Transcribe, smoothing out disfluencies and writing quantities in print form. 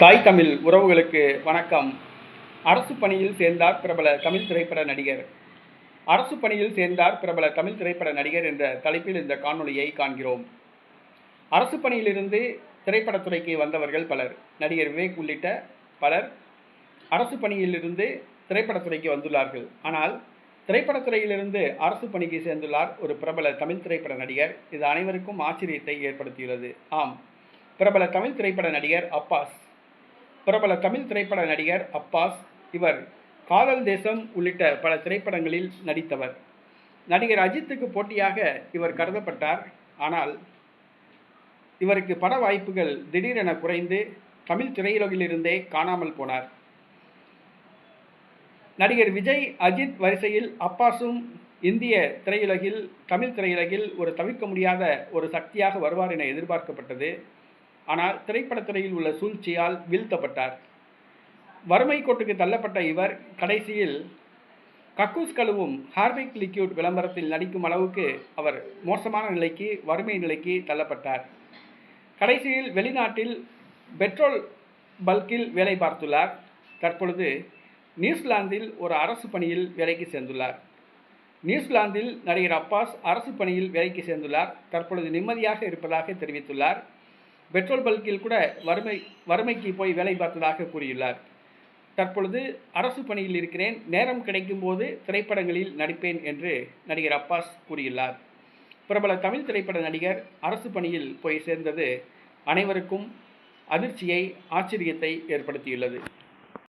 தாய் தமிழ் உறவுகளுக்கு வணக்கம். அரசு பணியில் சேர்ந்தார் பிரபல தமிழ் திரைப்பட நடிகர். அரசு பணியில் சேர்ந்தார் பிரபல தமிழ் திரைப்பட நடிகர் என்ற தலைப்பில் இந்த காணொளியை காண்கிறோம். அரசு பணியிலிருந்து திரைப்படத்துறைக்கு வந்தவர்கள் பலர். நடிகர் விவேக் உள்ளிட்ட பலர் அரசு பணியிலிருந்து திரைப்படத்துறைக்கு வந்துள்ளார்கள். ஆனால் திரைப்படத்துறையிலிருந்து அரசு பணிக்கு சேர்ந்துள்ளார் ஒரு பிரபல தமிழ் திரைப்பட நடிகர். இது அனைவருக்கும் ஆச்சரியத்தை ஏற்படுத்தியுள்ளது. ஆம், பிரபல தமிழ் திரைப்பட நடிகர் அப்பாஸ். பிரபல தமிழ் திரைப்பட நடிகர் அப்பாஸ். இவர் காதல் தேசம் உள்ளிட்ட பல திரைப்படங்களில் நடித்தவர். நடிகர் அஜித்துக்கு போட்டியாக இவர் கருதப்பட்டார். ஆனால் இவருக்கு பட வாய்ப்புகள் திடீரென குறைந்து தமிழ் திரையுலகிலிருந்தே காணாமல் போனார். நடிகர் விஜய், அஜித் வரிசையில் அப்பாஸும் இந்திய திரையுலகில், தமிழ் திரையுலகில் ஒரு தவிர்க்க முடியாத ஒரு சக்தியாக வருவார் என எதிர்பார்க்கப்பட்டது. ஆனால் திரைப்படத்துறையில் உள்ள சூழ்ச்சியால் வீழ்த்தப்பட்டார். வறுமை கோட்டுக்கு தள்ளப்பட்ட இவர் கடைசியில் கக்கூஸ் கழுவும் ஹார்பிக் லிக்யூட் விளம்பரத்தில் நடிக்கும் அளவுக்கு அவர் மோசமான நிலைக்கு, வறுமை நிலைக்கு தள்ளப்பட்டார். கடைசியில் வெளிநாட்டில் பெட்ரோல் பல்கில் வேலை பார்த்துள்ளார். தற்பொழுது நியூசிலாந்தில் ஒரு அரசு பணியில் வேலைக்கு சேர்ந்துள்ளார். நியூசிலாந்தில் நடிகர் அப்பாஸ் அரசு பணியில் வேலைக்கு சேர்ந்துள்ளார். தற்பொழுது நிம்மதியாக இருப்பதாக தெரிவித்துள்ளார். பெட்ரோல் பல்கில் கூட வறுமைக்கு போய் வேலை பார்த்ததாக கூறியுள்ளார். தற்பொழுது அரசு பணியில் இருக்கிறேன், நேரம் கிடைக்கும் போது திரைப்படங்களில் நடிப்பேன் என்று நடிகர் அப்பாஸ் கூறியுள்ளார். பிரபல தமிழ் திரைப்பட நடிகர் அரசு பணியில் போய் சேர்ந்தது அனைவருக்கும் அதிர்ச்சியை, ஆச்சரியத்தை ஏற்படுத்தியுள்ளது.